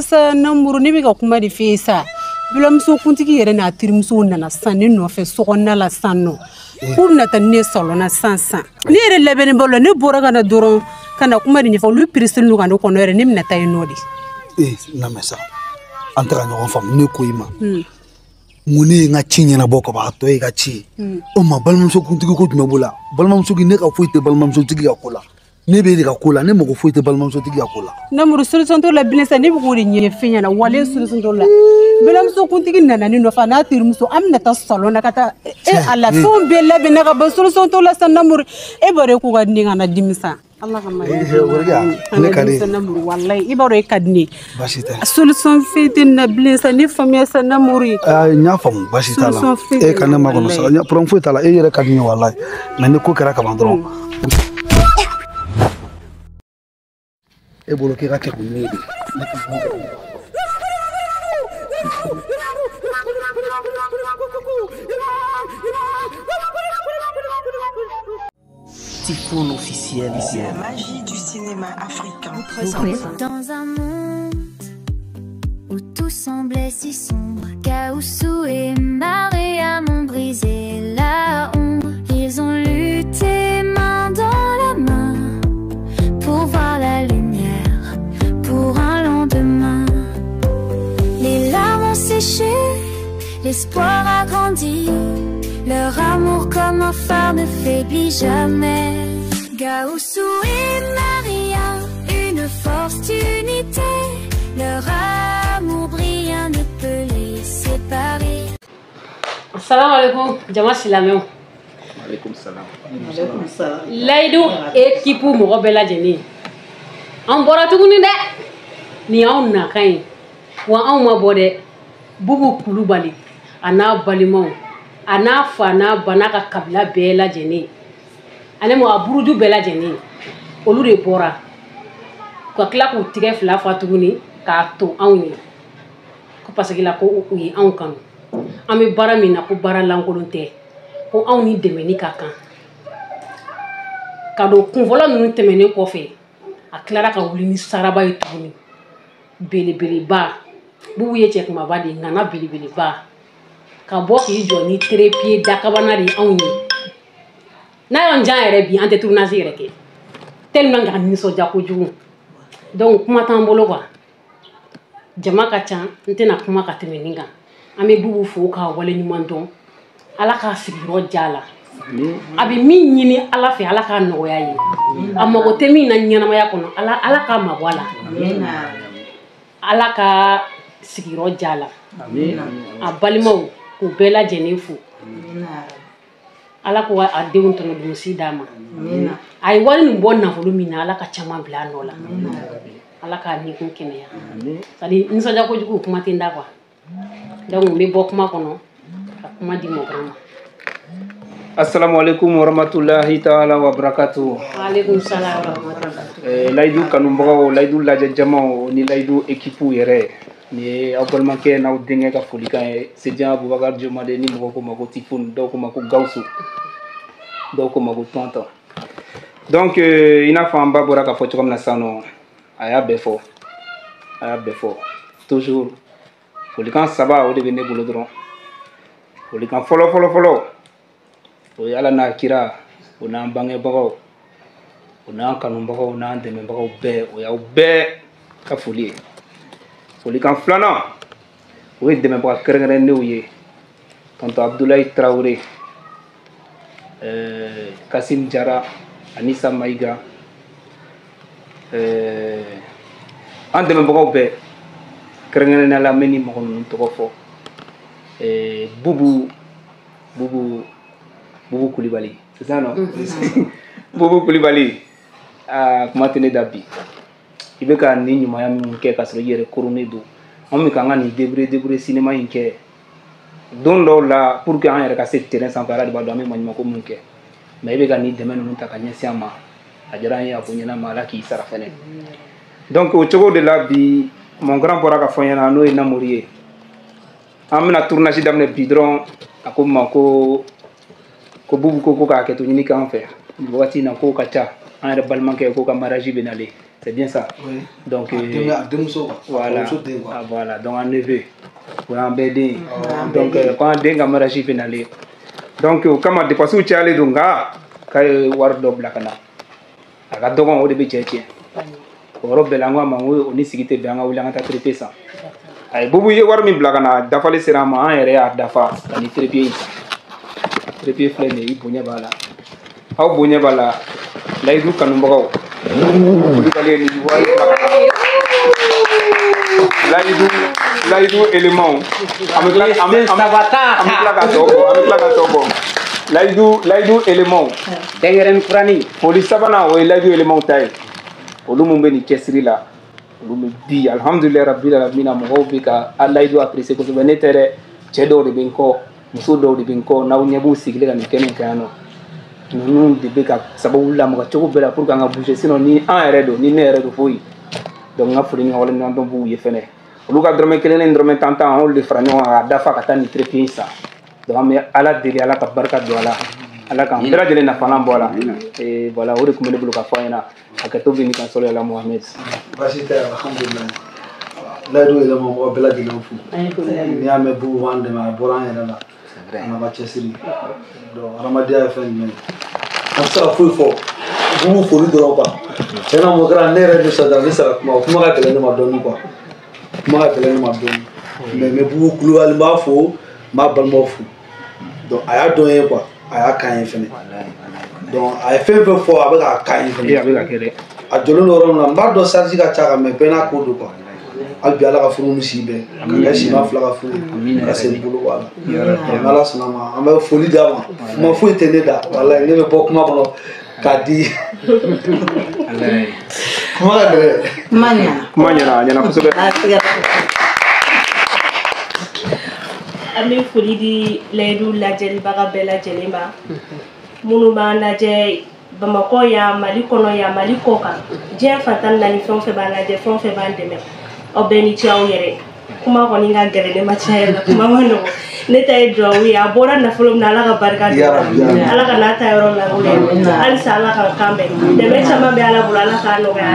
sa namuru ni bi ka kuma di fe sa bilamso kuntigi yere na tirimso nana sanni no fe sokonna la sanno ku na ta ne salona sansan ni yere lebeni bolo ne bora kana doron kana kuma di nyefa lu prisil nu kana kono yere ni na tay nodi na mesa antara nyon fam ne ko ima muni nga chinya na boko ba to e ga chi o ma balmamso kuntigi ko dum bula balmamso gi ne ka foite balmamso tigi ya kula ne be ka kula ne mo ko foite balmamso tigi ya kula namuru solution to la binesa ni bu ri nye finya na wale solution to la bilamso kuntigi nana ni no fa na tirimso amna ta salona kata ala fon be la be na ka solution to la san namuru e bare ko ga ni ngana dimisa Allah kama ne kadi namuru wallahi ibaro e kadni basita solution fete na binesa ni famia san namuru nya fam basita la e kana ma kono sa nya prom fuita la e yere kadni wallahi mais ne ko kara ka bandron e bolo ke ga ke kunni Typhoon officiel ici. La magie du cinéma africain. Dans un monde où tout semblait si sombre, Gaoussou et Maria m'ont brisé la ombre. Ils ont lutté main dans la main pour voir la lumière, pour un lendemain. Les larmes ont séché, l'espoir a grandi. Leur amour comme un phare ne faiblit jamais. Gaoussou et Maria, une force d'unité. Leur amour brillant ne peut les séparer. Salam alaikum, jama silameu. Alaikum salam. Alaikum salam. Laydou équipe mo bela jeni. An bora tuguni de. Ni on na kain. Wa an ma bode. Bubu kulubali. Ana balimo. Ana fana banaka kabila bela jeni. Ane mo aburuju bela jeni. Olu de bora. Ko kila ko tige fila fa tuguni ka to anw ye. Ko parce que la ko u yi anw kanu. An be bara min na ko bara lankolon tɛ. Ko anw ni dɛmɛni ka kan. Ka do kunfɔlɔ ninnu tɛmɛnen kɔfɛ a tilara ka wuli ni saraba ye tuguni. Belebeleba. Bubu ye cɛ kumaba de ngana belebeleba. Ka bɔ k'i jɔ ni trépied dakabana de anw ye. N'a y'an jan yɛrɛ bi an tɛ tournage yɛrɛ kɛ. Tellement ka nisɔndiya kojugu. Donc kuma t'an bolo quoi. Jama ka ca n tɛna kuma ka tɛmɛ nin kan. An bɛ Bubu fo k'a wale ɲuman dɔn. Ala k'a sigiyɔrɔ diya la. A bɛ min ɲini Ala fɛ Ala k'a nɔgɔya ye. A mago tɛ min na ɲɛnamaya kɔnɔ Ala k'a mabɔ a la. Ala ka sigiyɔrɔ diya la. A balimaw k'u bɛɛ lajɛlen fo. Ala ko a denw tɔnɔ dunsi d'a ma. A ye wari nin bɔ nafolo min na Ala ka caman bila a nɔ la. Ala k'a ɲɛkun kɛnɛya. C'est-à-dire nisɔndiya kojugu kuma tɛ n da quoi. Donc n bɛ bɔ kuma kɔnɔ ka kuma di mɔgɔ ma. Assalamu alaikum warahmatullahi ta'ala wa barakatuh. Wa alaikum salam wa rahmatullahi. Laydou kanubagaw, Laydou lajɛ jamaw ni Laydou équipe yɛrɛ ni ye aw balimakɛ n'aw denkɛ ka folikan ye Sedian Abubakar Jomale ni mɔgɔw ko ma ko Typhoon, dɔw ko ma ko Gawusu, dɔw ko ma ko Tonton. Donc i n'a fɔ an ba bɔra k'a fɔ cogo min na sisan nɔ a y'a bɛɛ fɔ toujours folikan saba o de bɛ ne bolo dɔrɔn. Folikan fɔlɔ o ye Ala n'a kira o n'an bangebagaw o n'an kanubagaw o n'an dɛmɛbagaw bɛɛ o y'aw bɛɛ ka foli ye. Folikan filanan o ye dɛmɛbaga kɛrɛnkɛrɛnnenw ye Tonton Abdoulaye Traoré, Kasim Jara, Anissa Maïga, an dɛmɛbagaw bɛɛ kɛrɛnkɛrɛnnenya la n bɛ ni mɔgɔ ninnu tɔgɔ fɔ. Bubu Kulibali, c'est ça non? Bubu Kulibali, kuma tɛ ne da bi. I bɛ ka nin ɲumanya min kɛ ka sɔrɔ i yɛrɛ koronnen don. Anw bɛ ka an ka nin débrouiller cinéma in kɛ. Don dɔw la pour que an yɛrɛ ka se terrain sanfɛ Ala de b'a dɔn an bɛ maɲumanko min kɛ. Mais i bɛ ka nin dɛmɛ ninnu ta ka ɲɛsin an ma. A diyara an ye a bonyana ma Ala k'i sara fɛnɛ. Donc o cogo de la bi mon grand bɔra ka fɔ n ɲɛna n'o ye Namori ye. An bɛna tournage daminɛ bi dɔrɔn a ko n ma ko Bubu ko k'a hakɛto ɲini k'an fɛ. Nin wagati in na kow ka ca. An yɛrɛ balimakɛ ko ka mariage bɛ nalen. C'est bien ça. Oui. Donc, voilà. Ah, voilà, donc un neveu. Ou un bébé. Donc, quand un dingue a marché pénalé. Donc, comme on dépasse au Tchale, donc, quand war do blakana. Aga dogon o de be cheche. Oro belangwa mangu oni sigite banga ulanga ta traiter ça. Ay bubu ye war min blakana dafa le serama an yere a dafa ani trepied. Trepied flene i bonya bala. Aw bonya bala lay du kanu mbagaw. Olu kale ni wari lay du élément. Avec la togo. Laidu élément dengeren frani police sabana o laidu élément tay olu mun be ni kesri la olu me bi alhamdulillah rabbil alamin mo be ka laidu apprécier ko be netere cedo de benko muso do de benko na nyabu sigile ka mekene kano nunu de be ka sababu la mo ka chogo bela pour ka nga bouger sinon ni en redo ni ne redo foyi donc nga furi ni wala non don bu ye fene olu ka drome kelene drome tantan on le frani on a dafa ka tani trepied ça donc mais ala deli ala ka barka do ala kan bela jele na falan bola et voilà o de ko mele bulu ka fayna akato bini kan solo ala Mohamed basita alhamdulillah laidu ele mo bela jele fu ni ame bu wande ma boran era la ana ba chesiri do ramadia fen men asa fu fo bu fo do ba tena mo gra nere do sada visa kuma ka tele ma doni quoi kuma ka tele ma doni mais bu kulu al ma fo ma balmo fu donc aya donné quoi aya kan fene donc ay fait fo avec a kan fene avec la kere a jolo no na mba do sarji ka chaka me pena ko do quoi al bi ala ka furu musibe ka shi ma fla ka furu ka se bulu wala ala sunama amba foli dama ma fu etene da wala ne be bok ma bono ka di manya na ko so be Ami foli di laidu lajɛli baga bɛɛ lajɛlen ma minnu b'an lajɛ Bamakɔ ya Mali kɔnɔ ya Mali kɔ kan diɲɛ fan tan ni naani fɛn o fɛn b'an lajɛ fɛn o fɛn b'an dɛmɛ aw bɛɛ ni ce aw yɛrɛ kuma kɔni ka gɛrɛ ne ma caya la kuma ma nɔgɔ ne ta ye duwawu ye a bɔra nafolo min na Ala ka barika don Ala ka n'a ta yɔrɔ langolo halisa Ala ka kan bɛn dɛmɛ caman bɛ Ala bolo Ala k'a nɔgɔya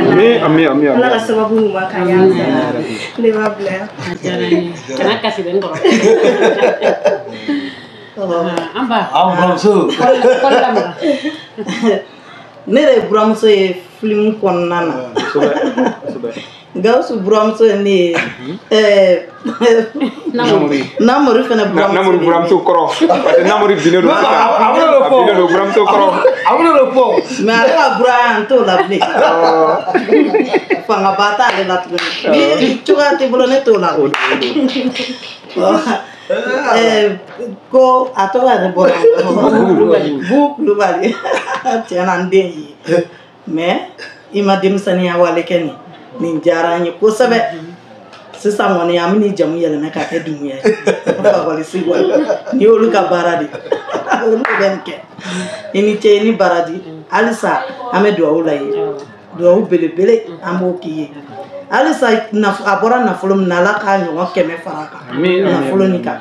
ami Ala ka sababu ɲuman k'a ye ne b'a bila yan kana kasi bɛ n kɔrɔ an ba buramuso ne de buramuso ye film kɔnɔna na Gawusu buramuso ye ne Namori fana buramuso Namori buramuso kɔrɔ parce que Namori bine do buramuso kɔrɔ awolo le po mais ale ka bura yan t'o la bilen fanga ba t'ale la tuguni ni cogoya t'i bolo ne t'o la ko a tɔgɔ yɛrɛ bɔra Bu Kulubali tiɲɛna n den ye mais i ma denmisɛnniya wale kɛ nin diyara n ye kosɛbɛ sisan kɔni an bɛ ni jamu yɛlɛmɛ ka kɛ Dumuya ye Fakɔlisi ni y'olu ka baara de olu bɛ nin kɛ i ni ce i ni baraji halisa an bɛ duwawu la ye duwawu belebele an b'o k'i ye halisa a bɔra nafolo min na Ala k'a ɲɔgɔn 100 fara kan nafolo nin kan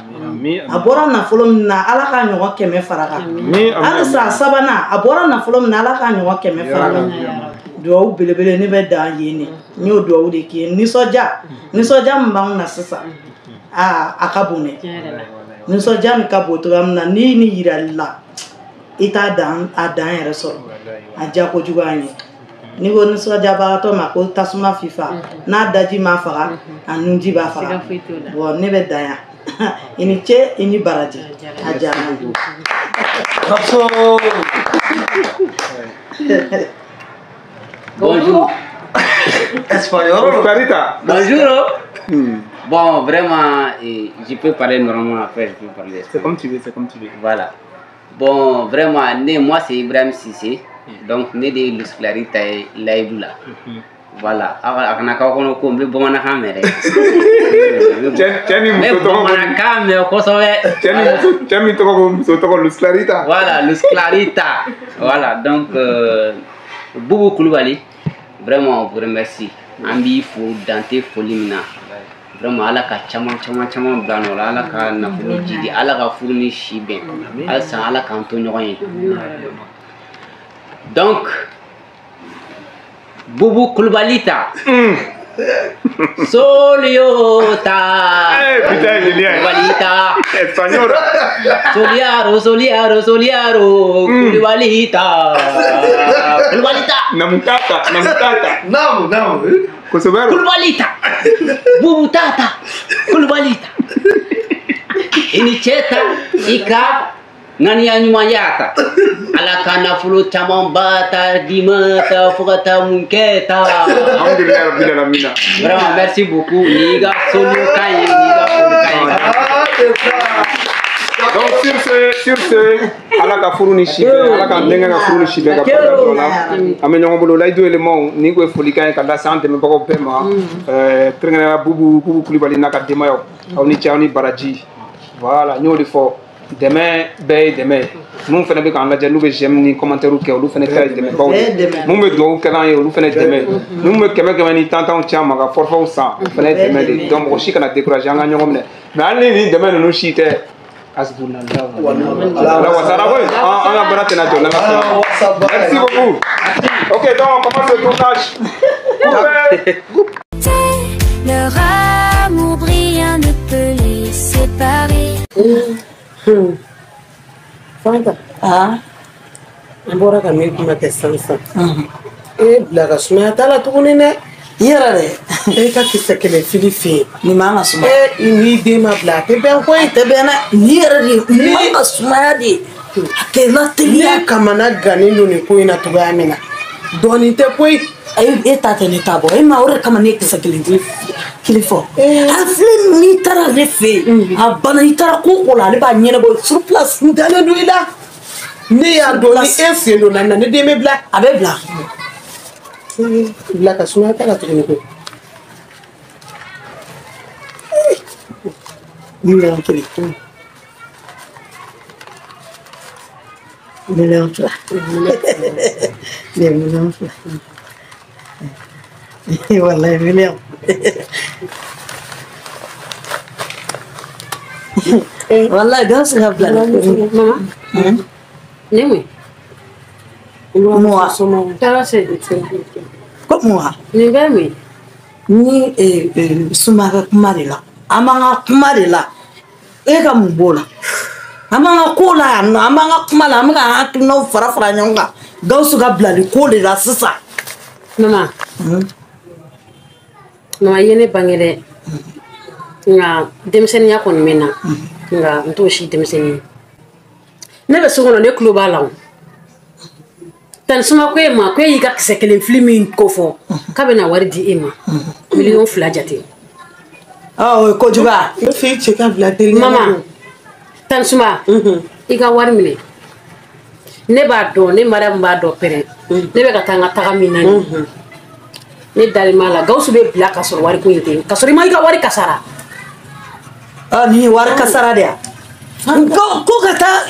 a bɔra nafolo min na Ala k'a ɲɔgɔn 100 fara kan halisa sabanan a bɔra nafolo min na Ala k'a ɲɔgɔn 100 fara kan duwawu belebele ne bɛ dan yen ne n y'o duwawu de k'i ye nisɔndiya min b'anw na sisan a ka bon dɛ nisɔndiya min ka bon cogoya min na n'i ni yirali la i t'a dan yɛrɛ sɔrɔ a diya kojugu an ye n'i ko nisɔndiyabagatɔ ma ko tasuma fifa n'a daji m'a faga a nunji b'a faga bon ne bɛ dan yan i ni ce i ni baraji a diyara n ye. Bonjour. Espagnol. Bonjour. Bon, vraiment, je peux parler normalement après, je peux parler. C'est comme tu veux, c'est comme tu veux. Voilà. Bon, vraiment, moi c'est Ibrahim Sissé. Donc, né de Luz Clarita et Laïdou là. Voilà. On a encore un peu de Bomanakan, mais. Mais Bomanakan, mais au Kosovo. Tiens, Luz Clarita. Voilà, Luz Clarita. Voilà, donc, Boubou Koulibaly, vraiment, on vous remercie. Ambi, faut Dante, Folimina. Vraiment, Ala ka chama blano, Ala ka nafulu jidi, Ala ka fourni shiben. Ala ka Antonio. Donc, Boubou Koulibalita. Soliota. Putain, il est bien. Koulibalita. Espagnol. Soliaro. Koulibalita. Koulibalita. Namutata. Não. Koulibalita. Boubou Tata. Koulibalita. Inicheta ika ngani anyumayata alakana fulu chamambata dimata fugata munketa. Alhamdulillah rabbil alamin. Vraiment merci beaucoup niga sonu kaye niga Donc sur ce alaka furu ni shibe alaka ndenga ka furu ni shibe ka pada dola amenyo ngolo laido element ni ko folika ka la santé me bako pema trengana bubu Koulibaly naka demayo awni chawni baraji. Voilà, nous le faut demain, demain. Nous faisons des candidatures, nous j'aime ni commentaires ou que nous faisons des demain. Nous me doit que l'on nous faisons demain. Nous me que ni tant on tient ma forfait ou ça. Faisons demain. Donc aussi qu'on a découragé en gagnant mais allez demain nous chite asbuna Allah. Wa sara boy. On a baraté na jona. Merci beaucoup. OK, donc on commence le tournage. Leur amour brille, rien ne peut les séparer. Fanta. Bora ka mi kuma te sansa. Blaga suma tala tuguni ne. Yara de. Ka kisa kele filifi. Ni mama suma. Ni de ma bla te ben ko te ben ni yara de. Ni mama suma de. Ke la te ya kamana gani no ni ko ina tuga amina. Doni te koi ay etate ni tabo. Ay ma ore kama ni kisa kele kilifo. Afle ni tara refe. Abana ni tara ko kola ne ba nyene bo sur place ndale do ila. Ne ya do ni ese no na ne de me bla. Abe bla. Bla ka suma tala tuguni ko. Ni la kele. Million fois. Des millions fois. Voilà, million. Voilà, dans ce cas-là. Maman. Nemi. Moi. Tara c'est. Comme moi. Ningami. Ni sumaka kumarila. Amanga kumarila. Ega mubola. Amanga kola no amanga kumala amanga hakino farafara nyonga gausu ga blali ko de la sisa Mama. Mama yene bangere nga demseni ya kon mena nga nto shi demseni ne be sogono ne club ala tan suma ko e ma ko yi ga sekele filmi ko fo ka be na wardi ema million flajati ko juga no fi cheka blali mama tan suma iga war mine ne ba do ne madam ba do pere ne be ka tanga taga minani ne dal mala gausu be bla ka sor wari ko yite ka sor ma iga wari kasara ni wari kasara dia ko kata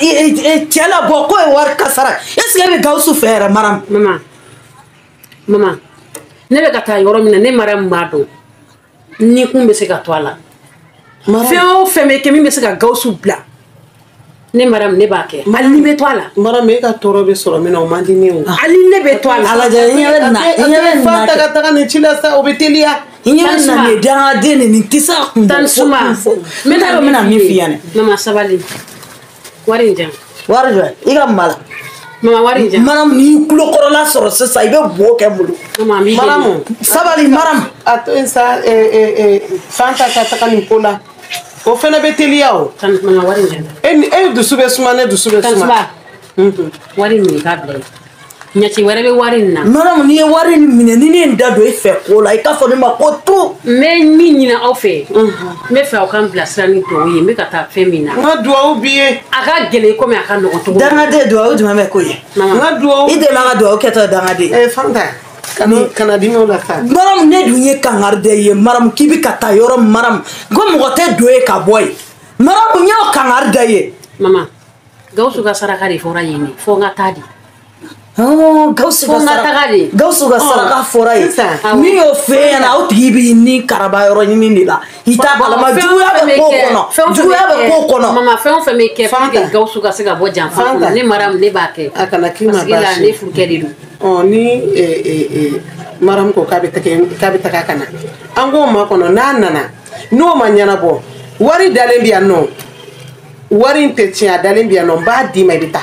tiala bo ko wari kasara est-ce que be gausu fere maram mama ne be ka ta yoro mina ne maram ba do ni kumbe se ka toala feo feme ke mi be se ka gausu bla ne maram ne ba ke ali be toala maram me ka toro be soro mina o mandi ni o ali ne be toala ala ja na fanta ka taga ne chila sa obetelia inyana na ne da de ne tisa tan suma me ta mina mi fiane mama sabali wari njam iga mala mama wari njam maram ni kulo korola soro sesa ibe bo ke mulu mama mi maram sabali maram ato insa fanta ka taga ni pola o fena betelia o tan mama wari njam du sube suma ne du sube suma wari mi ka ble nyati wara be wari na maram ni wari ni mine ni ne ndado e fe ko la ka fo ni ma ko tu me mi nyina o fe me fe o kan blasra ni to yi me ka ta fe mi na ma do o biye aka gele ko me aka no to danga de do o duma me ko ye ma do o ide ma ga do o keto danga de fanta kana dino la fa maram ne dunye kangarde ye maram kibi kata yoro maram go mo te do e ka boy maram nyo kangarde ye mama gausu ga saraka de fora yini fo nga tadi gausu ga saraka fora yi mi yo fe na o tibi ni karaba yoro ni la ita bala ma juya be ko kono mama fe on fe me ke gausu ga siga bo jam fa ne maram ne ba ke akana kima ba ne furke de Oh ni maram ko kabe taka kana. Ango ma kono nana. No manyana bo. Wari dalen biya no. Wari te tia dalen biya no ba di mai bita.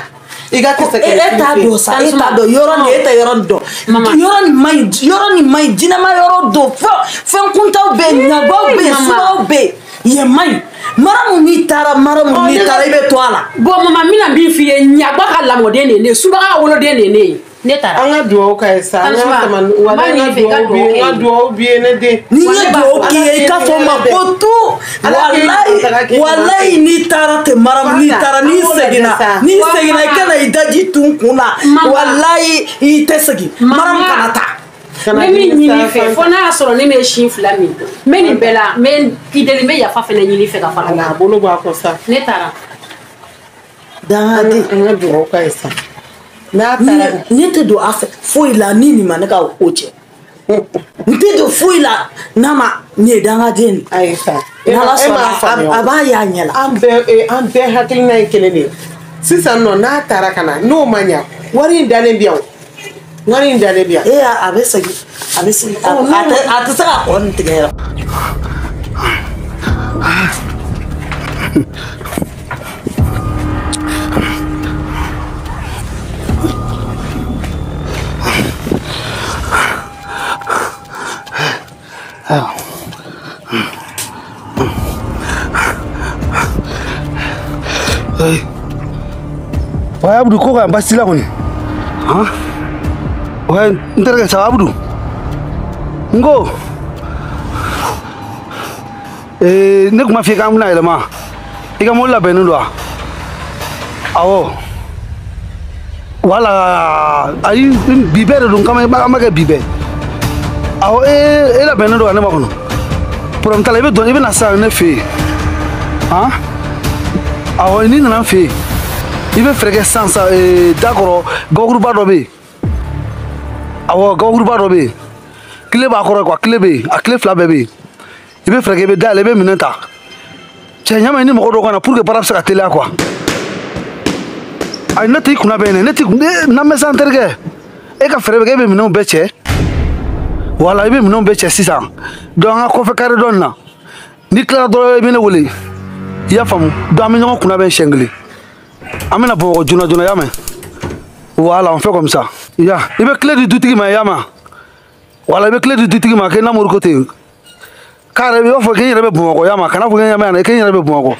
Iga ke se eta do sa eta do yoro ni eta yoro do. Yoro ni mai dina ma yoro do. Fen kunta be nyagba be so be. Ye mai. Maramu ni tara ibe to ala. Bo mama mina bi fi nyagba ka lamode ne suba ka wolo de ne. Neta anga duo ka esa anga man wala nga duo bi ne de ni duo ki ka fo ma potu wallahi ni tara te maram ni tara ni segina kana idaji tun kuna wallahi I te segi maram kanata me ni fe fo na soro ne me shin flami me ni bela me ideli me ya fa fe na ni fe ka fala na bolo ba ko sa netara dangade anga duo ka esa ni te do afe foi la nini manaka oche nte do foi la nama ni danga den aisa nala so aba ya nyala ambe hatin na kelele sisa no na tara kana no manya wari ndale biya abesagi ata sa on tigera Wah, Abdu kok kan pasti lah ni. Hah? Wah, ntar kan sama Abdu. Enggak. Ni cuma fikir kamu nak lama. Ika mula benu doa. Awo. Wala, ayi biber dong kami ke biber. Awo la benu doa ni makono. Puram tala ibe don ibe nasa ne fe. Hah? Awo ini nana fe. Ibe frege sansa d'accord gogruba dobe awo gogruba dobe kile ba koro kwa kile be akle fla bebe ibe frege be dale be mineta che nyama ni mo do kana pour que para sa tele quoi ay nati kuna be nati na me santerge e ka frege be minon beche wala ibe minon beche 600 do nga ko fe kare donna ni kla do be ne wole ya famu do am nyama kuna be shengle amena bo juna yame voilà on fait comme ça ya ibe clé du dutigi ma yama wala ibe clé du dutigi ma ke na mur côté kare bi ofo ke yere bo ko yama kana fo yama na ke yere bo ko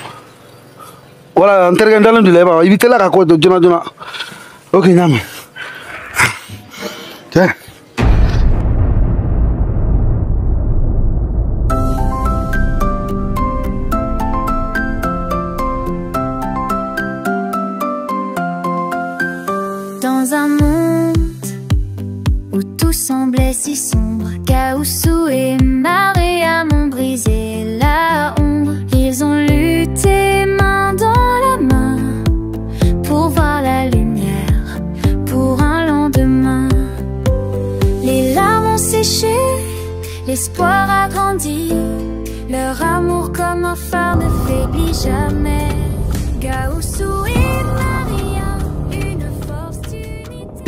wala intergen dalam di leba ibi tela ka ko juna okay nyame te Dans un monde où tout semblait si sombre, Caoussou et Mariam ont brisé la ombre. Ils ont lutté main dans la main pour voir la lumière, pour un lendemain. Les larmes ont séché, l'espoir a grandi. Leur amour comme un phare ne faiblit jamais. Caoussou et Mariam, une force d'unité.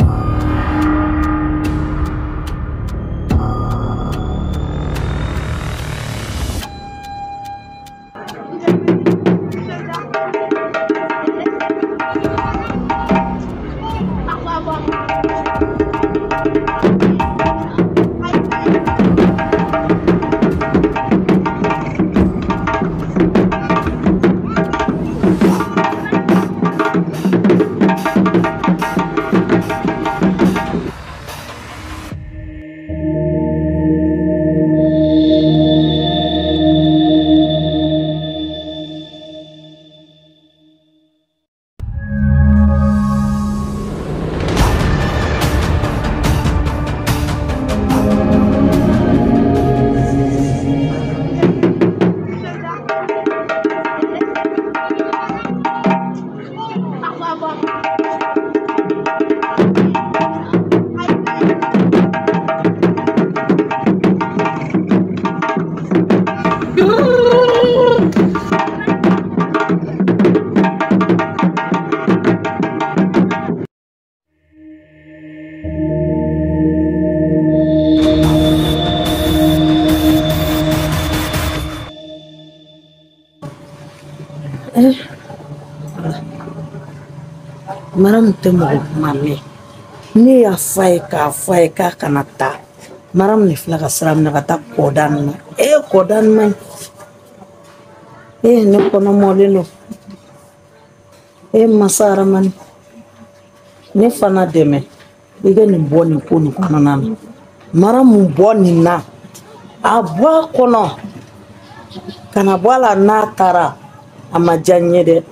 Maram tɛ mɔgɔ kuma mɛn ne y'a fɔ a ye k'a kana taa maram ne filɛ ka sira minɛ ka taa kɔdan na kɔdan man ne kɔnɔmɔlen don masa Aramani ne fana dɛmɛ i ka nin bɔ nin ko nin kɔnɔna na maram bɔ nin na a bɔ a kɔnɔ kana bɔ a la n'a taara a ma diya n ye dɛ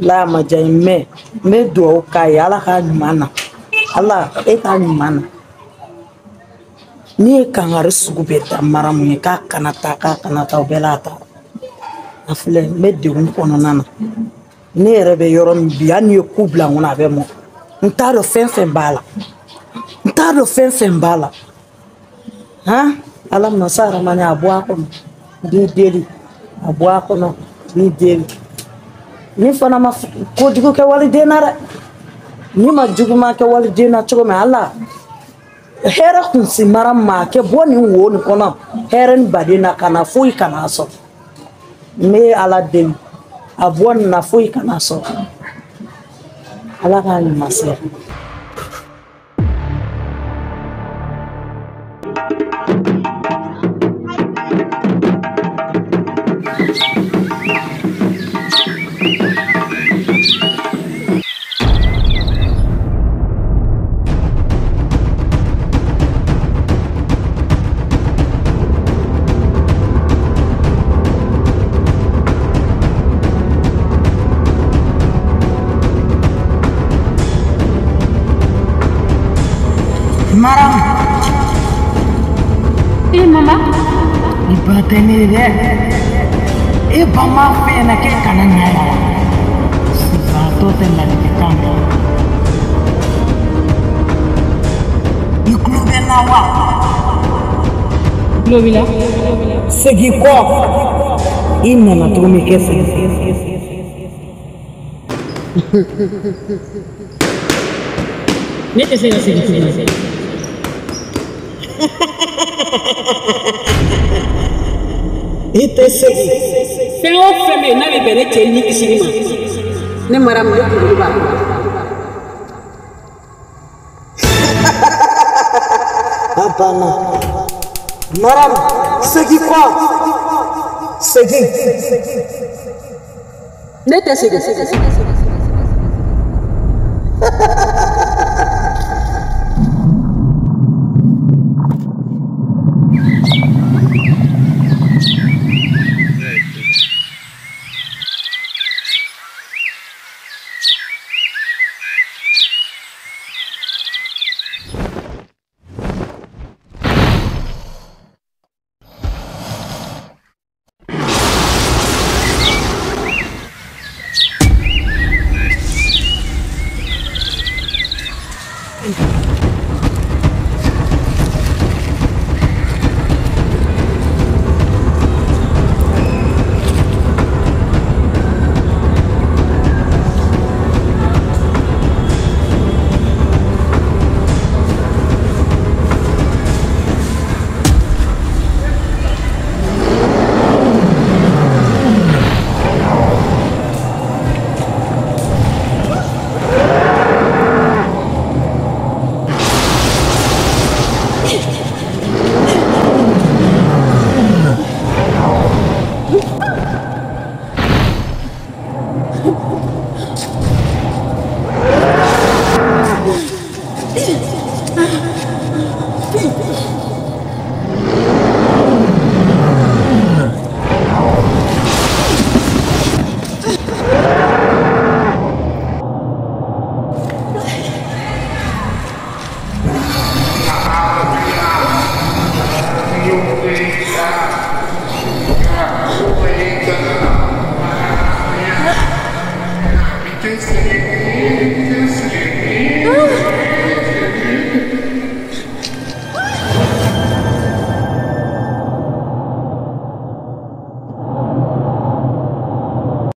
la a ma diya n ye n bɛ dugawu k'a ye Ala k'a ɲuman na Ala e k'a ɲuman na ni ye kangari sugu bɛɛ da maram ye k'a kana taa o bɛɛ la ta a filɛ n bɛ degun kɔnɔna na ne yɛrɛ bɛ yɔrɔ min bi hali ni ye ku bila n kɔnɔ a bɛ mɔ n t'a dɔn fɛn fɛn b'a la Ala masa Aramani a bɔ a kɔnɔ b'i deli a bɔ a kɔnɔ b'i deli ni fana ma kojugu kɛ waliden na dɛ ni ma juguman kɛ waliden na cogo min Ala hɛrɛ kun si maram ma kɛ bɔ nin wo nin kɔnɔ hɛrɛ ni baden na kana foyi kana sɔrɔ n bɛ Ala deli a bɔ nin na foyi kana sɔrɔ Ala k'a ɲuman se Maram. Mama. Ni batene dɛ. Bama fɛn na kɛ kana ɲaya. Sifatɔ tɛ ladilikan na. I tulo bɛ n na wa? Tulo b'i la. Segin kɔ. I nana cogo min kɛ segin. Ne tɛ se ka segin tuguni. I tɛ segin. Fɛn o fɛn bɛ yen n'a bɛ bɛn ne cɛ ni kisili ma ne maram ne kunkolo b'a kɔnɔ. A banna maram segin kɔ segin. Ne tɛ segin.